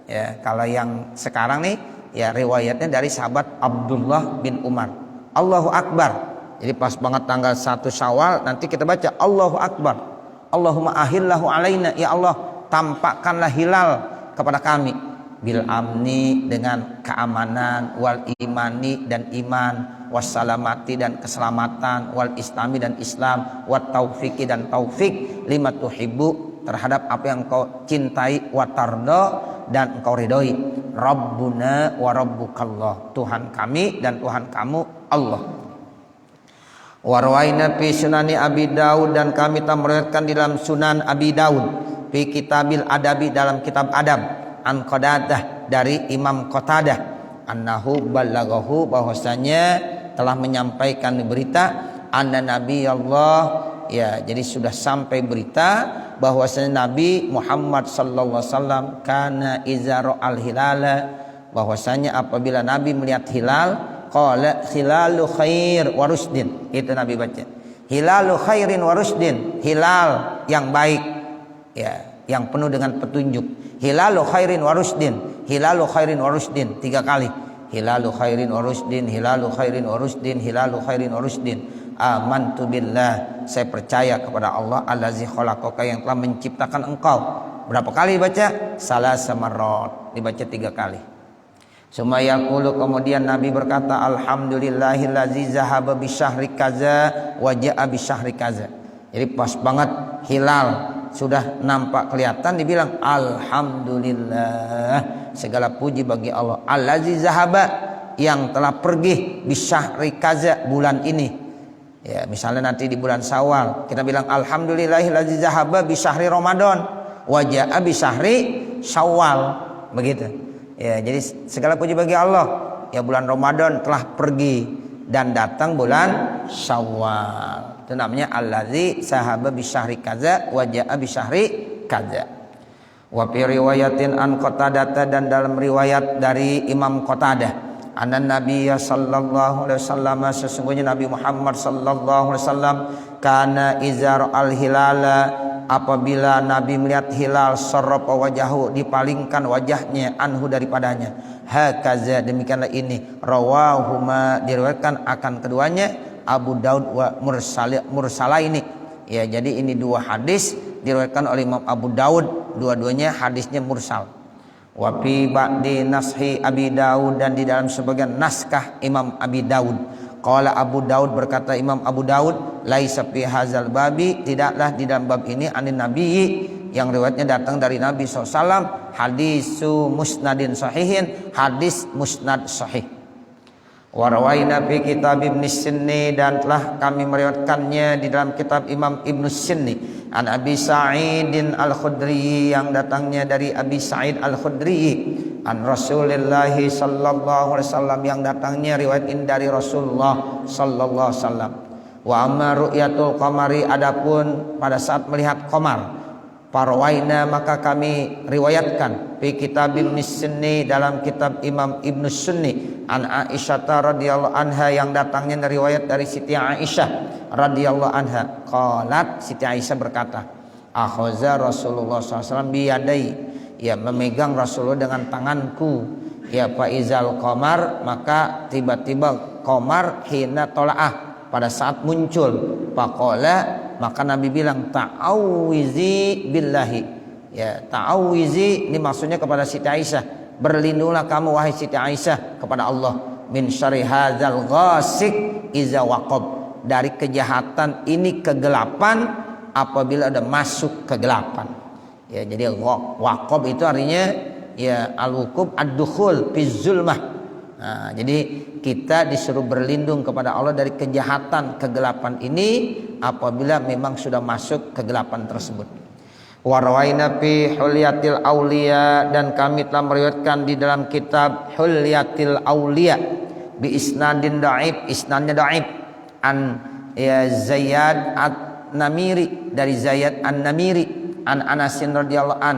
Ya, kalau yang sekarang nih ya riwayatnya dari sahabat Abdullah bin Umar. Allahu akbar. Jadi pas banget tanggal 1 Syawal nanti kita baca Allahu akbar. Allahumma ahillahu alaina, ya Allah tampakkanlah hilal kepada kami, bil amni dengan keamanan, wal imani dan iman, wassalamati dan keselamatan, wal islami dan Islam, wat taufiqi dan taufik, lima tuhibbu terhadap apa yang engkau cintai, watardo dan engkau ridhoi, rabbuna wa rabbukallah, Tuhan kami dan Tuhan kamu Allah. Warwaina fi sunani Abi Daud, dan kami telah meriwayatkan di dalam Sunan Abi Daud, fi kitabil adabi, dalam kitab adab, an Qatadah, dari Imam Qatadah, annahu ballaghahu, bahwasanya telah menyampaikan berita, anna Nabi Allah, ya jadi sudah sampai berita bahwasanya Nabi Muhammad sallallahu alaihi wasallam, kana izara al-hilala, bahwasanya apabila Nabi melihat hilal, qala hilalu khair wa rusdin, itu Nabi baca hilalu khairin wa rusdin, hilal yang baik ya, yang penuh dengan petunjuk. Hilalu khairin wa rusdin, hilalu khairin wa rusdin, 3 kali. Hilalu khairin wa rusdin, hilalu khairin wa rusdin, hilalu khairin wa rusdin. Amantu billah, saya percaya kepada Allah, allazi khalaqaka, yang telah menciptakan engkau. Berapa kali baca? Salasa marrat, dibaca 3 kali. Sumayaqulu, kemudian Nabi berkata, alhamdulillahillazi zahaba bisyahri kaza wa jaa bisyahri kaza. Jadi pas banget hilal sudah nampak kelihatan, dibilang alhamdulillah, segala puji bagi Allah, allazi zahaba, yang telah pergi, bisyahri kaza, bulan ini. Ya, misalnya nanti di bulan Syawal kita bilang alhamdulillahillazi zahaba bisyahri Ramadan wa jaa bisyahri Syawal, begitu. Ya, jadi segala puji bagi Allah, ya bulan Ramadan telah pergi dan datang bulan Syawal. Itu namanya allazi sahaba bi syahri kaza wa jaa bi syahri kaza. Wa fi riwayatin an Qatadah, dan dalam riwayat dari Imam Qatadah, anna Nabiya sallallahu alaihi wasallam, sesungguhnya Nabi Muhammad sallallahu alaihi wasallam, kana izar al hilala, apabila Nabi melihat hilal, sarrafa wajahu, dipalingkan wajahnya, anhu daripadanya, hakaza, demikianlah ini, rawahuma, diriwayatkan akan keduanya Abu Daud wa mursalaini. Ya, jadi ini dua hadis diriwayatkan oleh Imam Abu Daud, dua-duanya hadisnya mursal. Wa fi ba'di nashi Abi Daud, dan di dalam sebagian naskah Imam Abi Daud, qala Abu Daud, berkata Imam Abu Daud, laisa fi hadzal babi, tidaklah di dalam bab ini anin nabiyyi, yang riwayatnya datang dari Nabi SAW, hadisu musnadin sahihin, hadis musnad sahih. Wa rawaina fi kitab Ibnu Sunni, dan telah kami meriwayatkannya di dalam kitab Imam Ibnu Sunni, an Abi Sa'idin Al-Khudri, yang datangnya dari Abi Sa'id Al-Khudri, an Rasulullah sallallahu alaihi wasallam, yang datangnya riwayat ini dari Rasulullah sallallahu alaihi wasallam. Wa amma ru'yatul qamari, adapun pada saat melihat qamar, parwaina, maka kami riwayatkan fi kitab Ibnu Sunni, dalam kitab Imam Ibnu Sunni, an Aisyah radhiyallahu anha, yang datangnya dari riwayat dari Siti Aisyah radhiyallahu anha, qalat, Siti Aisyah berkata, akhaza Rasulullah SAW biyadai, ya, memegang Rasulullah dengan tanganku, ya, faizal qamar, maka tiba-tiba qamar, hina tola'ah, pada saat muncul, faqala, maka Nabi bilang, ta'awizi billahi, ya, ta'awizi ini maksudnya kepada Siti Aisyah, berlindunglah kamu wahai Siti Aisyah kepada Allah, min syarri hadzal ghasik iza waqab, dari kejahatan ini kegelapan apabila ada masuk kegelapan. Ya, jadi waqab itu artinya, ya, al-wuqub ad-dukhul fi zulmah. Nah, jadi kita disuruh berlindung kepada Allah dari kejahatan kegelapan ini apabila memang sudah masuk kegelapan tersebut. Warwaina fi Hulyatil Auliya, dan kami telah meriwayatkan di dalam kitab Hulyatil Auliya bi isnadin dhaif, isnadnya dhaif, an, ya, Zayyad An-Namiri, dari Zayyad An-Namiri, an Anasin radhiyallahu an,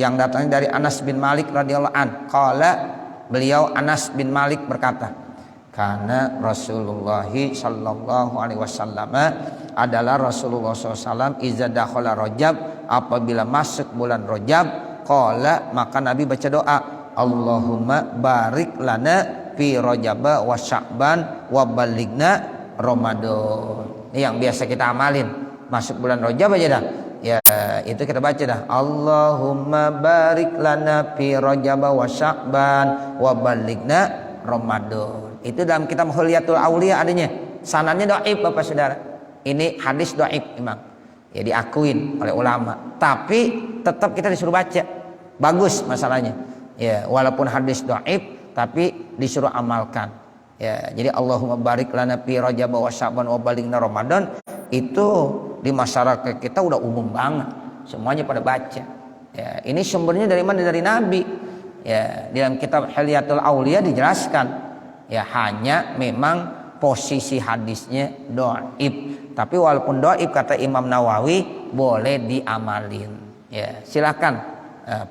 yang datangnya dari Anas bin Malik radhiyallahu an, qala, beliau Anas bin Malik berkata, karena Rasulullah sallallahu alaihi wasallam, adalah Rasulullah SAW, iza dakhala Rajab, apabila masuk bulan Rajab, qala, maka Nabi baca doa, Allahumma barik lana fi Rajab wa Sya'ban wa balighna Ramadan. Ini yang biasa kita amalin, masuk bulan Rajab aja dah, ya, itu kita baca dah, Allahumma barik lana fi Rajab wa Sya'ban wa balighna Ramadan. Itu dalam kitab Hulyatul Auliya adanya, sanadnya dhaif Bapak Saudara. Ini hadis dhaif memang, ya, diakuin oleh ulama, tapi tetap kita disuruh baca, bagus masalahnya, ya, walaupun hadis dhaif tapi disuruh amalkan, ya. Jadi Allahumma barik lana fi Rajab wa Sya'ban wa balighna Ramadan, itu di masyarakat kita udah umum banget, semuanya pada baca, ya. Ini sumbernya dari mana? Dari Nabi, ya. Dalam kitab Hulyatul Auliya dijelaskan, ya, hanya memang posisi hadisnya dhaif. Tapi walaupun dhaif, kata Imam Nawawi, boleh diamalin, ya, silakan,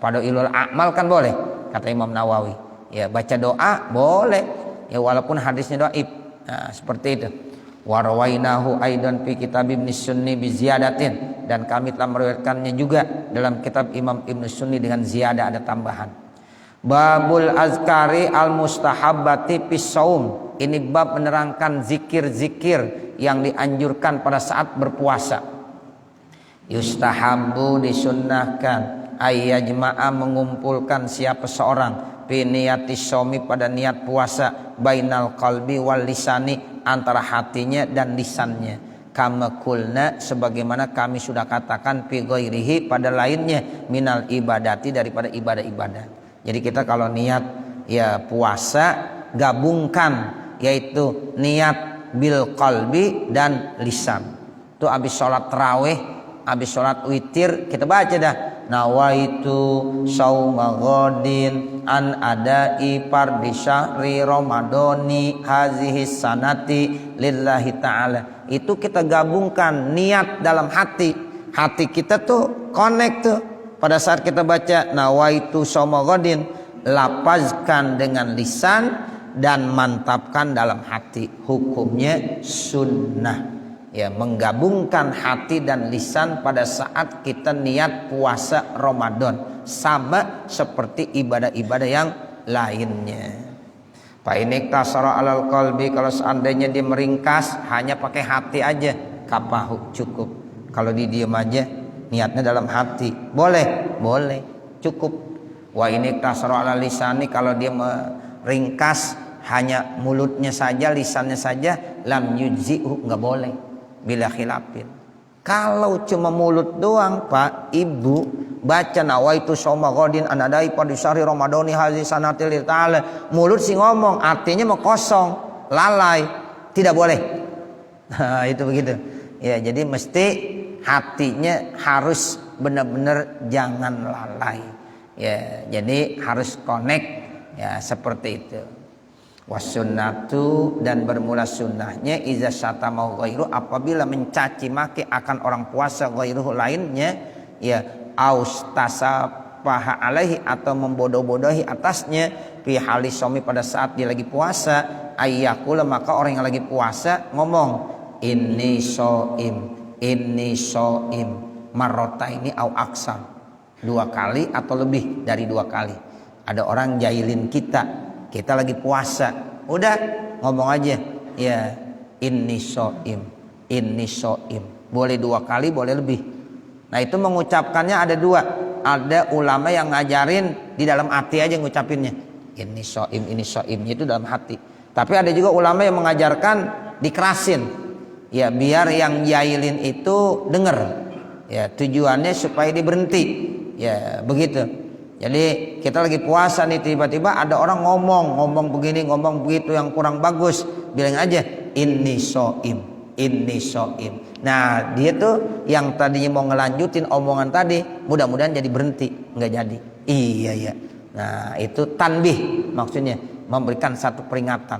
pada ilul a'mal kan boleh, kata Imam Nawawi, ya, baca doa boleh, ya, walaupun hadisnya dhaif. Nah, seperti itu. Wa rawainahu aidan fi kitab Ibnu Sunni bi ziyadatin, dan kami telah meriwayatkannya juga dalam kitab Imam Ibnu Sunni dengan ziyadah, ada tambahan. Babul azkari al mustahabbati fis shaum, ini bab menerangkan zikir-zikir yang dianjurkan pada saat berpuasa. Yustahabbu, disunnahkan, ayyajma'a, mengumpulkan siapa seorang, fi niyatis shaumi, pada niat puasa, bainal qalbi wal lisani, antara hatinya dan lisannya, kama kulna, sebagaimana kami sudah katakan, fi ghairihi, pada lainnya, minal ibadati, daripada ibadah-ibadah. Jadi kita kalau niat, ya, puasa, gabungkan, yaitu niat bil qalbi dan lisan. Itu habis sholat tarawih, habis sholat witir, kita baca dah nawaitu sauma ghadin an adai fardhi syahri ramadhani hazihi sanati lillahi ta'ala. Itu kita gabungkan niat dalam hati. Hati kita tuh connect tuh. Pada saat kita baca nawaitu sauma ghadin, lapazkan dengan lisan dan mantapkan dalam hati. Hukumnya sunnah. Ya, menggabungkan hati dan lisan pada saat kita niat puasa Ramadan sama seperti ibadah-ibadah yang lainnya. Fa in tasara alal qalbi, kalau seandainya dia meringkas hanya pakai hati aja, kapahu, cukup. Kalau diam aja niatnya dalam hati, boleh cukup. Wa in tasara alal lisani, kalau dia meringkas hanya mulutnya saja, lisannya saja, lam yujzi'u, enggak boleh. Bila khilafin. Kalau cuma mulut doang, Pak, Ibu baca nawaitu shauma ghadin anadai pada syahri ramadhani hazi sanatil ta'ala, mulut sih ngomong, artinya mau kosong, lalai, tidak boleh. Nah, itu begitu. Ya, jadi mesti hatinya harus benar-benar jangan lalai. Ya, jadi harus connect, ya, seperti itu. Wasunnatu, dan bermula sunnahnya iza syatamahu ghairu, apabila mencaci maki akan orang puasa ghairuhu lainnya, ya, austasafaha alaihi, atau membodoh-bodohi atasnya, fi halis shaumi, pada saat dia lagi puasa, ayyakula, maka orang yang lagi puasa ngomong inni shaim marrotaini au aksar, 2 kali atau lebih dari 2 kali. Ada orang jahilin kita lagi puasa, udah ngomong aja, ya, inni shaim, boleh 2 kali, boleh lebih. Nah, itu mengucapkannya ada 2. Ada ulama yang ngajarin di dalam hati aja ngucapinnya, inni shaim itu dalam hati. Tapi ada juga ulama yang mengajarkan dikerasin, ya, biar yang jahilin itu denger, ya, tujuannya supaya dia berhenti, ya, begitu. Jadi kita lagi puasa nih, tiba-tiba ada orang ngomong begini, ngomong begitu yang kurang bagus, bilang aja inni shaim. Nah, dia tuh yang tadinya mau ngelanjutin omongan tadi, mudah-mudahan jadi berhenti, nggak jadi. Iya. Nah, itu tanbih, maksudnya memberikan satu peringatan.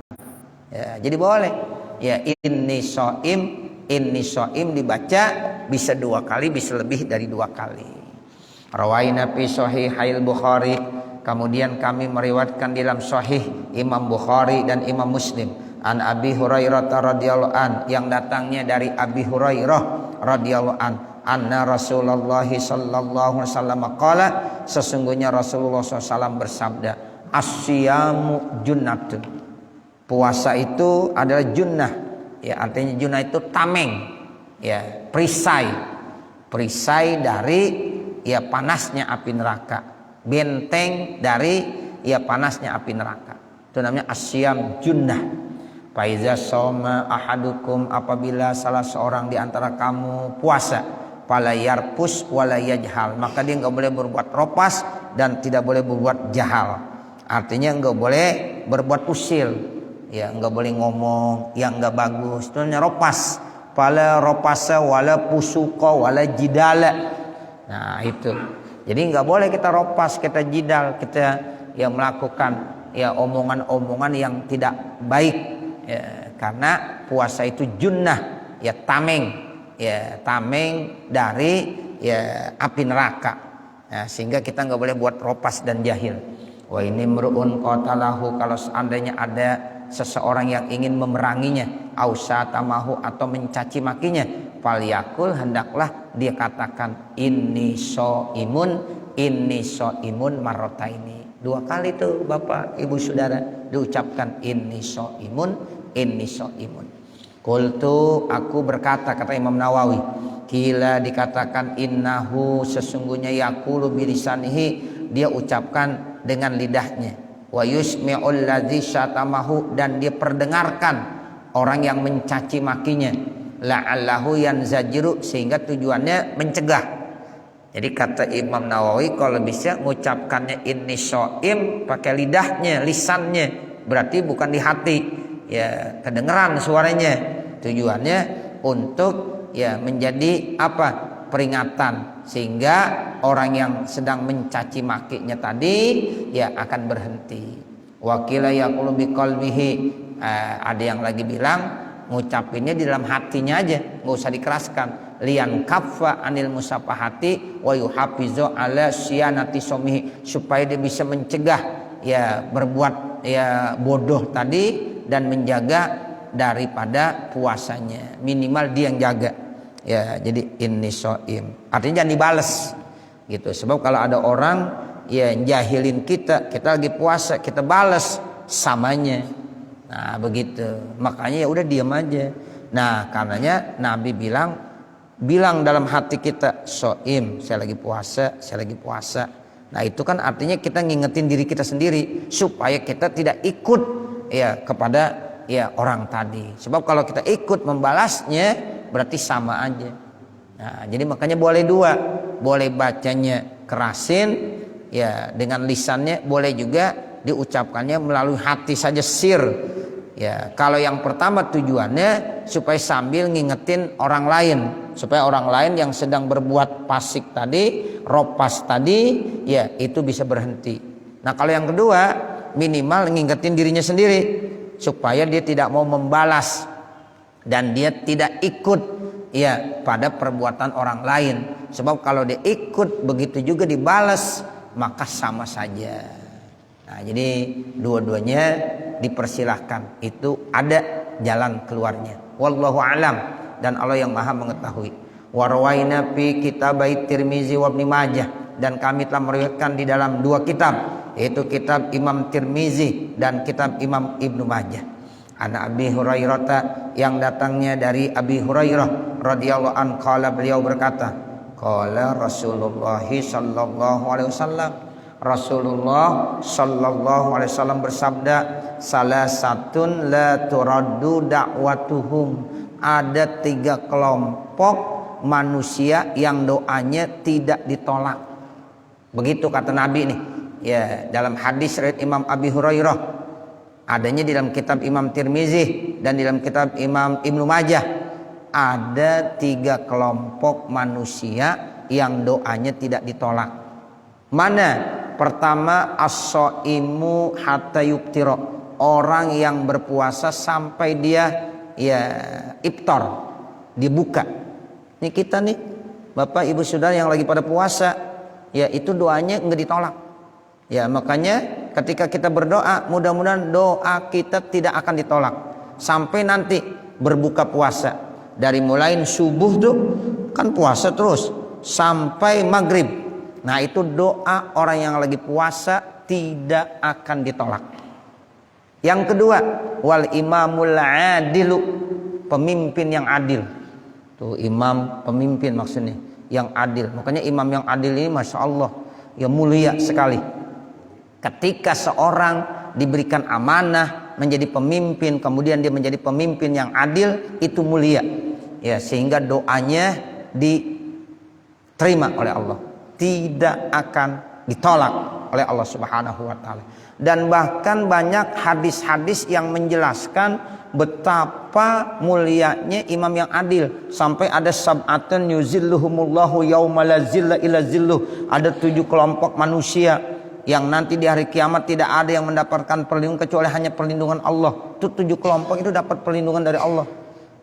Ya, jadi boleh. Ya, inni shaim dibaca bisa 2 kali, bisa lebih dari 2 kali. Rawaina fi sahihail Bukhari, kemudian kami meriwayatkan dalam sahih Imam Bukhari dan Imam Muslim, an Abi Hurairah radhiyallahu an, yang datangnya dari Abi Hurairah radhiyallahu an, anna Rasulullah sallallahu alaihi wasallam qala, sesungguhnya Rasulullah SAW bersabda, as-siyamu junnatun, puasa itu adalah junnah, ya, artinya junnah itu tameng, ya, perisai dari, ya, panasnya api neraka, benteng dari, ya, panasnya api neraka. Itu namanya asyam junnah. Faiza soma ahadukum, apabila salah seorang di antara kamu puasa, fala yarpus wala yajhal, maka dia enggak boleh berbuat ropas dan tidak boleh berbuat jahal. Artinya enggak boleh berbuat usil, ya, enggak boleh ngomong yang enggak bagus. Itu namanya ropas. Fala ropasa wala pusuqa wala jidala. Nah, itu. Jadi nggak boleh kita ropas, kita jidal, kita, ya, melakukan, ya, omongan-omongan yang tidak baik, ya, karena puasa itu junnah, ya, tameng dari, ya, api neraka. Nah, sehingga kita nggak boleh buat ropas dan jahil. Wa ini mru'un qatalahu, kalau seandainya ada seseorang yang ingin memeranginya, ausatamahu, atau mencaci makinya, falyakul, hendaklah dia katakan inni shaimun marrotaini, 2 kali tuh Bapak Ibu Saudara diucapkan inni shaimun. Qultu, aku berkata, kata Imam Nawawi, kila, dikatakan innahu, sesungguhnya yaqulu bilisanihi, dia ucapkan dengan lidahnya, wa yusmi'ul ladzi syatamahu, dan dia perdengarkan orang yang mencaci makinya, la'allahu yanzajiru, sehingga tujuannya mencegah. Jadi kata Imam Nawawi, kalau bisa ngucapkannya inni shaim pakai lidahnya, lisannya, berarti bukan di hati, ya, kedengeran suaranya. Tujuannya untuk, ya, menjadi apa? peringatan, sehingga orang yang sedang mencaci makinya tadi ya akan berhenti. Wakila yaqulu biqalbihi, ada yang lagi bilang ngucapinnya di dalam hatinya aja, nggak usah dikeraskan. Lian kaffa anil musafahati wa yuhafizu ala syanati somihi, supaya dia bisa mencegah ya berbuat ya bodoh tadi dan menjaga daripada puasanya, minimal dia yang jaga ya. Jadi inni shaim artinya jangan dibales gitu, sebab kalau ada orang ya jahilin kita lagi puasa, kita bales samanya, nah begitu, makanya ya udah diam aja. Nah karenanya Nabi bilang dalam hati kita, shaim, saya lagi puasa. Nah itu kan artinya kita ngingetin diri kita sendiri supaya kita tidak ikut ya kepada ya orang tadi, sebab kalau kita ikut membalasnya berarti sama aja. Nah jadi makanya boleh dua, boleh bacanya kerasin ya dengan lisannya, boleh juga diucapkannya melalui hati saja sir ya. Kalau yang pertama tujuannya supaya sambil ngingetin orang lain, supaya orang lain yang sedang berbuat fasik tadi, ropas tadi ya itu bisa berhenti. Nah kalau yang kedua minimal ngingetin dirinya sendiri supaya dia tidak mau membalas dan dia tidak ikut ya pada perbuatan orang lain, sebab kalau dia ikut begitu juga dibalas maka sama saja. Nah jadi dua-duanya dipersilahkan, itu ada jalan keluarnya. Wallahu alam, dan Allah yang maha mengetahui. Warwaina fi kitabai Tirmizi wa Ibnu Majah, dan kami telah meriwayatkan di dalam dua kitab, yaitu kitab Imam Tirmizi dan kitab Imam Ibnu Majah. Ana Abi Hurairah, yang datangnya dari Abi Hurairah radhiyallahu an, qala, beliau berkata, qala Rasulullah sallallahu alaihi wasallam, Rasulullah sallallahu alaihi wasallam bersabda, salasatun la turaddu da'watuhum, ada 3 kelompok manusia yang doanya tidak ditolak. Begitu kata Nabi nih ya, dalam hadis riwayat Imam Abi Hurairah, adanya di dalam kitab Imam Tirmizi dan di dalam kitab Imam Ibnu Majah. Ada 3 kelompok manusia yang doanya tidak ditolak. Mana? Pertama, as-shaimu hatta yuftira, orang yang berpuasa sampai dia ya iftar, dibuka. Ini kita nih Bapak Ibu Saudara yang lagi pada puasa, ya itu doanya enggak ditolak. Ya makanya ketika kita berdoa, mudah-mudahan doa kita tidak akan ditolak sampai nanti berbuka puasa. Dari mulai subuh tuh kan puasa terus sampai maghrib. Nah itu doa orang yang lagi puasa tidak akan ditolak. Yang kedua, wal imamul adilu, pemimpin yang adil. Tuh imam pemimpin maksudnya yang adil. Makanya imam yang adil ini masya Allah ya mulia sekali. Ketika seorang diberikan amanah menjadi pemimpin, kemudian dia menjadi pemimpin yang adil, itu mulia ya, sehingga doanya diterima oleh Allah, tidak akan ditolak oleh Allah Subhanahu wa taala. Dan bahkan banyak hadis-hadis yang menjelaskan betapa mulianya imam yang adil, sampai ada sab'atun yuzilluhumullahu yauma la zilla illa zilluh, ada 7 kelompok manusia yang nanti di hari kiamat tidak ada yang mendapatkan perlindungan kecuali hanya perlindungan Allah. Itu 7 kelompok itu dapat perlindungan dari Allah.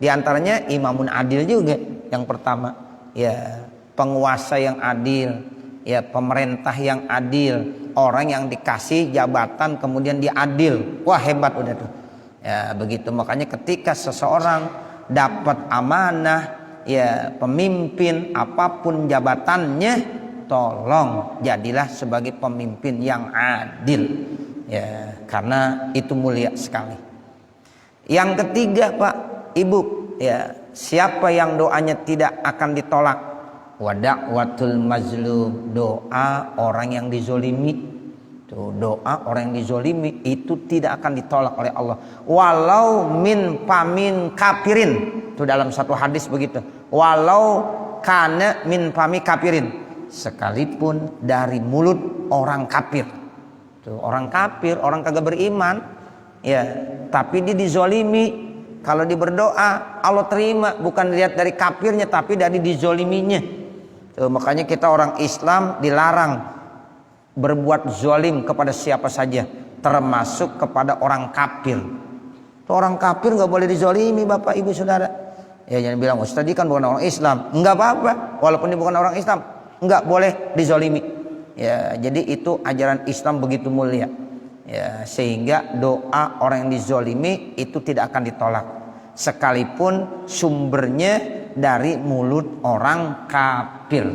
Di antaranya imamun adil juga yang pertama, ya penguasa yang adil, ya pemerintah yang adil, orang yang dikasih jabatan kemudian dia adil. Wah hebat udah tuh. Ya begitu, makanya ketika seseorang dapat amanah ya pemimpin apapun jabatannya, tolong jadilah sebagai pemimpin yang adil ya, karena itu mulia sekali. Yang ketiga Pak Ibu ya, siapa yang doanya tidak akan ditolak? Wada'watul mazlum, doa orang yang dizolimi. Tuh, doa orang yang dizolimi itu tidak akan ditolak oleh Allah, walau min pamin kafirin. Itu dalam satu hadis begitu, walau kana min pami kafirin, sekalipun dari mulut orang kafir. Tuh, orang kafir, orang kagak beriman ya, tapi dia dizolimi. Kalau dia berdoa Allah terima, bukan lihat dari kafirnya tapi dari dizoliminya. Tuh, makanya kita orang Islam dilarang berbuat zalim kepada siapa saja, termasuk kepada orang kafir. Tuh, orang kafir nggak boleh dizalimi, Bapak Ibu Saudara. Ya jangan bilang Ustaz kan bukan orang Islam. Enggak apa-apa, walaupun dia bukan orang Islam, enggak boleh dizalimi. Ya, jadi itu ajaran Islam begitu mulia. Ya, sehingga doa orang yang dizalimi itu tidak akan ditolak, sekalipun sumbernya dari mulut orang kafir.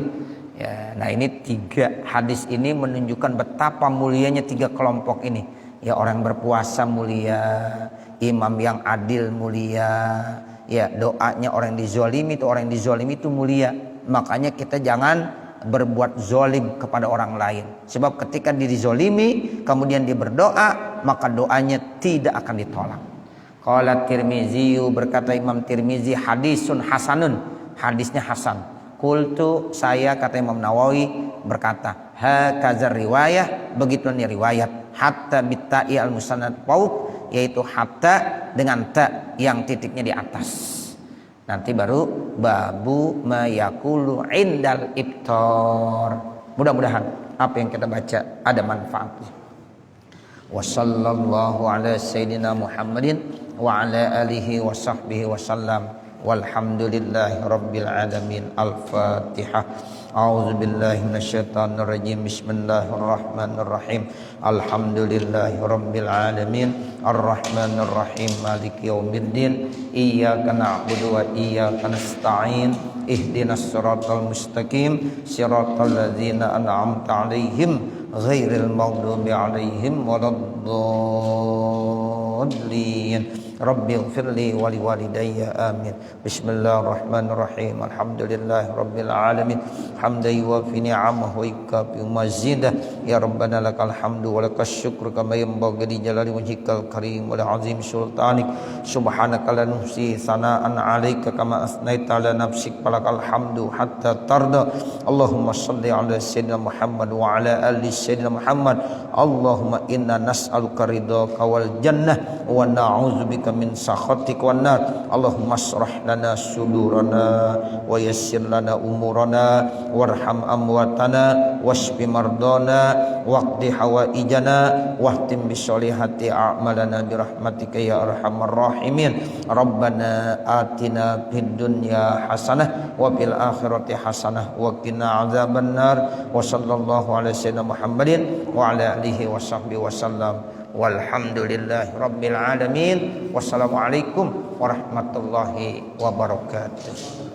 Ya, nah ini 3 hadis ini menunjukkan betapa mulianya 3 kelompok ini. Ya, orang berpuasa mulia, imam yang adil mulia, ya doanya orang yang dizalimi itu mulia. Makanya kita jangan berbuat zalim kepada orang lain. Sebab ketika dizalimi kemudian dia berdoa, maka doanya tidak akan ditolak. Qala Tirmizi, berkata Imam Tirmizi, hadisun hasanun, hadisnya hasan. Qultu, saya kata Imam Nawawi berkata, hakazar riwayah, begitu nih riwayat, hatta bitta'i al-musannad fauq, yaitu hatta dengan ta yang titiknya di atas. Nanti baru babu mayakulu indal iftar. Mudah-mudahan apa yang kita baca ada manfaatnya. Wa sallallahu ala sayyidina Muhammadin wa ala alihi wa sahbihi wa sallam. Walhamdulillahi rabbil alamin. Al-Fatihah. A'udzu billahi minasyaitonir rajim. Bismillahirrahmanirrahim. Alhamdulillahi rabbil alamin. Arrahmanir rahim. Maliki yaumiddin. Iyyaka na'budu wa iyyaka nasta'in. Ihdinas siratal mustaqim. Siratal ladzina an'amta 'alaihim ghairil maghdubi 'alaihim waladdallin. Rabbi ighfirli wa liwalidayya amin. Bismillahirrahmanirrahim. Alhamdulillahi rabbil alamin. Hamdan yuwafi ni'amahu wa yukafi mazidah. Ya Rabbana lakal hamdu wa lakas syukru kama yanbaghi li jalali wajhikal karim wa azim sultanik. Subhanaka la nuhsi sana'an 'alaika kama asnaita 'ala nafsik, falakal hamdu hatta tarda. Allahumma shalli 'ala sayyidina Muhammad wa 'ala ali sayyidina Muhammad. Allahumma inna nas'aluka ridhaka wal jannah wa na'udzubika min sakhatik wan nar. Allahumma shrah lana sudurana wa yassir lana umurana warham amwatana washfi mardana waqdi hawaijana wahtim bisolihati a'malana birahmatika ya arhamar rahimin. Rabbana atina fid dunya hasanah wa fil akhirati hasanah wa qina adzabannar. Wa sallallahu ala sayyidina Muhammadin wa ala alihi wa sahbihi wasallam. Walhamdulillahi rabbil alamin. Wassalamualaikum warahmatullahi wabarakatuh.